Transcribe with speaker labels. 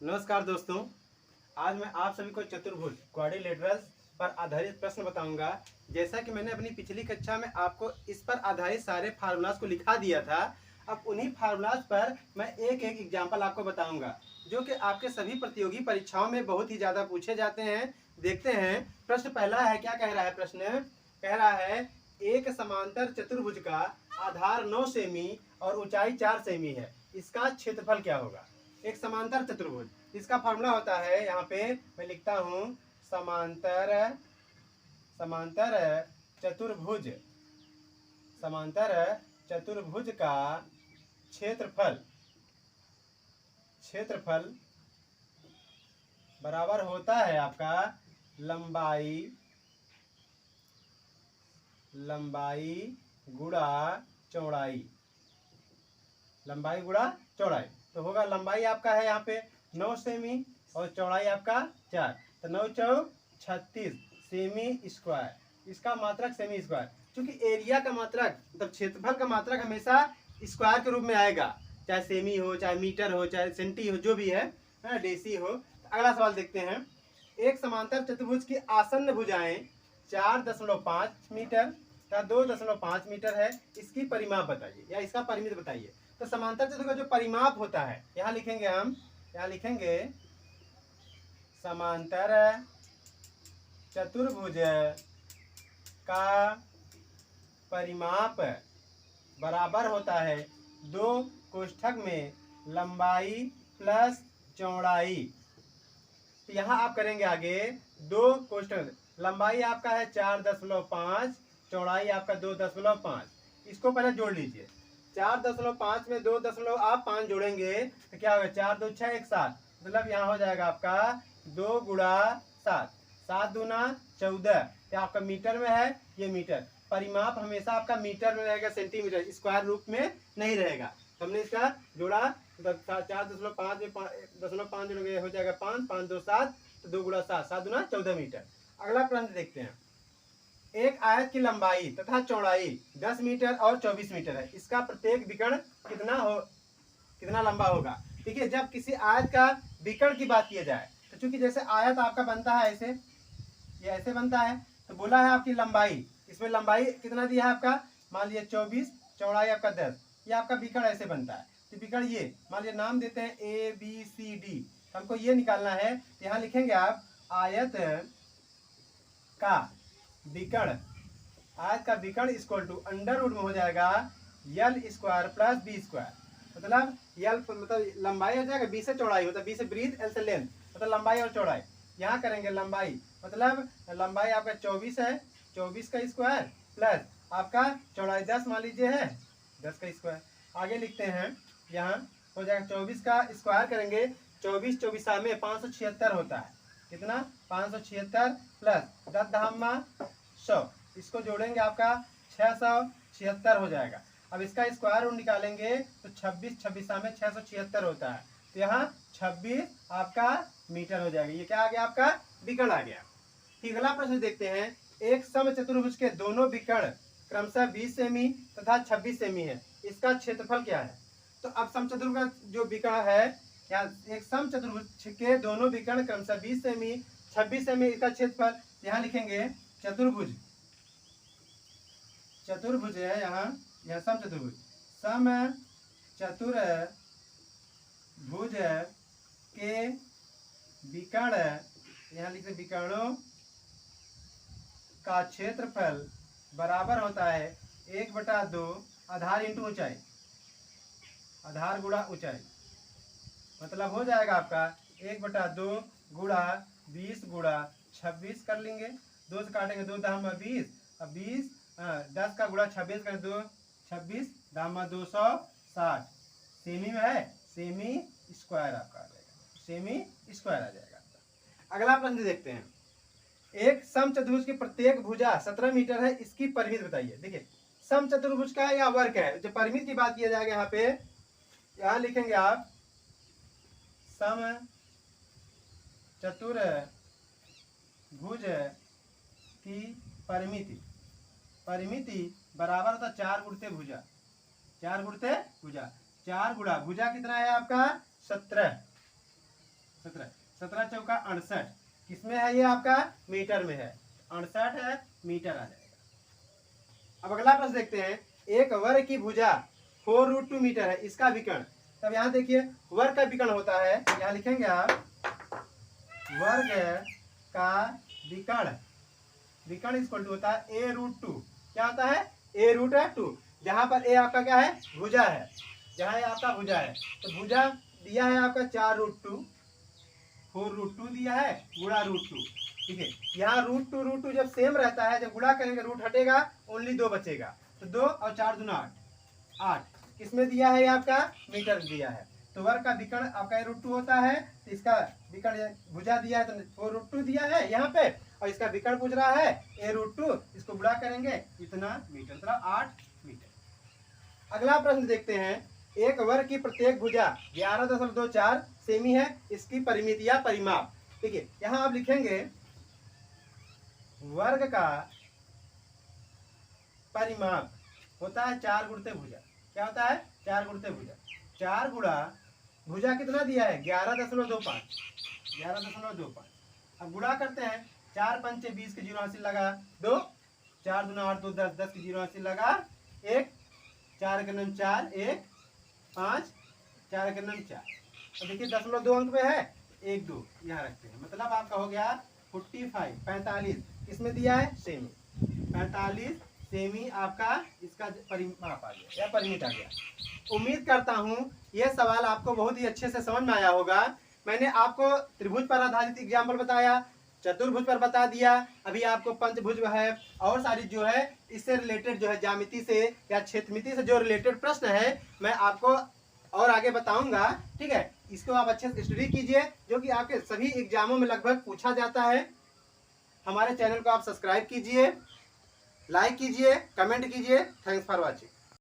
Speaker 1: नमस्कार दोस्तों, आज मैं आप सभी को चतुर्भुज क्वाड्रिलेटरल्स पर आधारित प्रश्न बताऊंगा। जैसा कि मैंने अपनी पिछली कक्षा में आपको इस पर आधारित सारे फार्मूलाज को लिखा दिया था, अब उन्हीं फार्मूलाज पर मैं एक एक एग्जाम्पल आपको बताऊंगा जो कि आपके सभी प्रतियोगी परीक्षाओं में बहुत ही ज़्यादा पूछे जाते हैं। देखते हैं प्रश्न पहला है, क्या कह रहा है। प्रश्न कह रहा है एक समांतर चतुर्भुज का आधार 9 सेमी और ऊंचाई 4 सेमी है, इसका क्षेत्रफल क्या होगा। एक समांतर चतुर्भुज, इसका फॉर्मूला होता है, यहाँ पे मैं लिखता हूँ समांतर चतुर्भुज समांतर चतुर्भुज का क्षेत्रफल बराबर होता है आपका लंबाई गुणा चौड़ाई। तो होगा लंबाई आपका है यहाँ पे 9 सेमी और चौड़ाई आपका 4, तो 9 चौक 36 सेमी स्क्वायर। इसका मात्रक सेमी स्क्वायर, क्योंकि एरिया का मात्रक मतलब क्षेत्रफल का मात्रक हमेशा स्क्वायर के रूप में आएगा, चाहे सेमी हो, चाहे मीटर हो, चाहे सेंटी हो, जो भी है डेसी हो। अगला सवाल देखते हैं। एक समांतर चतुर्भुज की आसन्न भुजाएं 4.5 मीटर या 2.5 मीटर है, इसकी परिमाप बताइए या इसका परिमित बताइए। तो समांतर चतुर्भुज का जो परिमाप होता है, यहाँ लिखेंगे समांतर चतुर्भुज का परिमाप बराबर होता है 2 कोष्ठक में लंबाई प्लस चौड़ाई। तो यहाँ आप करेंगे आगे 2 कोष्ठक, लंबाई आपका है 4.5, चौड़ाई आपका 2.5। इसको पहले जोड़ लीजिए। 4.5 में 2.5 जोड़ेंगे तो क्या होगा, 4 2 6 1 7, मतलब यहाँ हो जाएगा आपका 2 गुणा 7, 7 दूना 14। क्या आपका मीटर में है, ये मीटर। परिमाप हमेशा आपका मीटर में रहेगा, सेंटीमीटर स्क्वायर रूप में नहीं रहेगा। तो हमने इसका जोड़ा, 4.5 में 5 जोड़ोगे हो जाएगा 5, 5 2 7, तो 2 गुणा 7, 7 दूना 14 मीटर। अगला प्रश्न देखते हैं। एक आयत की लंबाई तथा चौड़ाई 10 मीटर और 24 मीटर है, इसका प्रत्येक विकर्ण कितना लंबा होगा। देखिए, जब किसी आयत का विकर्ण की बात की जाए तो चूंकि जैसे आयत आपका बनता है ऐसे, ये ऐसे बनता है, तो बोला है आपकी लंबाई, इसमें लंबाई कितना दिया है आपका, मान लीजिए 24, चौड़ाई आपका 10, ये आपका विकर्ण ऐसे बनता है। तो विकर्ण ये मान लीजिए नाम देते हैं ABCD, हमको ये निकालना है। यहाँ लिखेंगे आप आयत का विकर्ण इक्वल टू अंडर रूट में हो जाएगा L square plus B square. मतलब L मतलब लंबाई हो जाएगा, B से चौड़ाई, मतलब B से ब्रीथ, L से लेंथ, मतलब लंबाई और चौड़ाई। यहाँ करेंगे लंबाई, मतलब लंबाई आपका 24 है, 24 का स्क्वायर प्लस आपका चौड़ाई 10 मान लीजिए है, 10 का स्क्वायर। आगे लिखते हैं, यहाँ हो जाएगा 24 का स्क्वायर करेंगे, 24 24 में 576 होता है। कितना, 576 प्लस 10 धामा 100, इसको जोड़ेंगे आपका 676 हो जाएगा। अब इसका स्क्वायर रूट निकालेंगे तो 26 26 में 676 होता है, तो यहाँ 26 आपका मीटर हो जाएगा। ये क्या आ गया, आपका विकर्ण आ गया। ठीक, अगला प्रश्न देखते हैं। एक समचतुर्भुज के दोनों विकर्ण क्रमशः 20 सेमी तथा 26 सेमी है, इसका क्षेत्रफल क्या है। तो अब समचतुर्भुज का जो विकर्ण है, या एक समचतुर्भुज के दोनों विकर्ण क्रमशः 20 सेमी 26 सेमी, इसका क्षेत्रफल यहाँ लिखेंगे चतुर्भुज है, यहाँ समचतुर्भुज के विकर्ण, यहाँ लिखते विकर्णों का क्षेत्रफल बराबर होता है 1/2 आधार इंटू ऊंचाई, आधार गुणा ऊंचाई। मतलब हो जाएगा आपका 1/2 गुणा 20 गुणा 26 कर लेंगे, 2 से काटेंगे 2 दाम 20, अब 20 10 का गुणा 26 कर 2 26 दाम 260 सेमी में है, सेमी स्क्वायर आपका आ जाएगा, सेमी स्क्वायर आ जाएगा आपका। अगला प्रश्न देखते हैं। एक समचतुर्भुज की प्रत्येक भुजा 17 मीटर है, इसकी परिमित बताइए। देखिए, समचतुर्भुज का या वर्ग है, जो परिमित की बात किया जाएगा यहाँ पे, यहाँ लिखेंगे आप समचतुर्भुज की परिमिति बराबर होता 4 गुणित भुजा, 4 गुणा भुजा कितना है आपका 17, 17 17 चौका 68, किसमें है ये आपका मीटर में है, 68 है, मीटर आ जाएगा। अब अगला प्रश्न देखते हैं, एक वर्ग की भुजा 4√2 मीटर है, इसका विकर्ण। तब यहाँ देखिए वर्ग का विकर्ण होता है, यहाँ लिखेंगे आप वर्ग का विकर्ण, विकर्ण इक्वल टू होता है a√2, क्या होता है a√2, जहां पर a आपका क्या है भुजा है, जहां ये आपका भुजा है, तो भुजा दिया है आपका 4√2, 4√2 दिया है गुणा √2, ठीक है। यहाँ √2 जब सेम रहता है, जब गुणा करेंगे रूट हटेगा, ओनली 2 बचेगा, तो 2 और 4 दूना 8, किसमें दिया है ये आपका मीटर दिया है। तो वर्ग का विकर्ण आपका √2 होता है, तो इसका विकर्ण भुजा दिया है तो 4√2 दिया है यहाँ पे, और इसका विकर्ण पूछ रहा है a√2, इसको गुणा करेंगे इतना मीटर, मतलब 8 मीटर। अगला प्रश्न देखते हैं, एक वर्ग की प्रत्येक भुजा 11.24 सेमी है, इसकी परिमित या परिमाप। ठीक है, यहाँ आप लिखेंगे वर्ग का परिमाप होता है 4 गुणित भुजा, क्या होता है 4 गुणित भुजा, 4 गुणा भुजा कितना दिया है 11.25, 11.25। अब गुणा करते हैं, 4 पंचे 20 के 0 हासिल लगा 2, 4 दूना 8 2 10, 10 के 0 हासिल लगा 1, 4 के नम 4 1 5, 4 के नम 4। अब देखिए 0.2 अंक में है, 1 2 यहाँ रखते हैं, मतलब आपका हो गया 45 45, किसमें दिया है सेमी, 45 सेमी आपका इसका परिमाप आ गया या परिमित आ गया। उम्मीद करता हूँ यह सवाल आपको बहुत ही अच्छे से समझ में आया होगा। मैंने आपको त्रिभुज पर आधारित एग्जाम्पल बताया, चतुर्भुज पर बता दिया, अभी आपको पंचभुज है और सारी जो है इससे रिलेटेड जो है ज्यामिति से या क्षेत्रमिति से जो रिलेटेड प्रश्न है मैं आपको और आगे बताऊंगा। ठीक है, इसको आप अच्छे से स्टडी कीजिए, जो कि आपके सभी एग्जामों में लगभग पूछा जाता है। हमारे चैनल को आप सब्सक्राइब कीजिए, लाइक कीजिए, कमेंट कीजिए। Thanks for watching.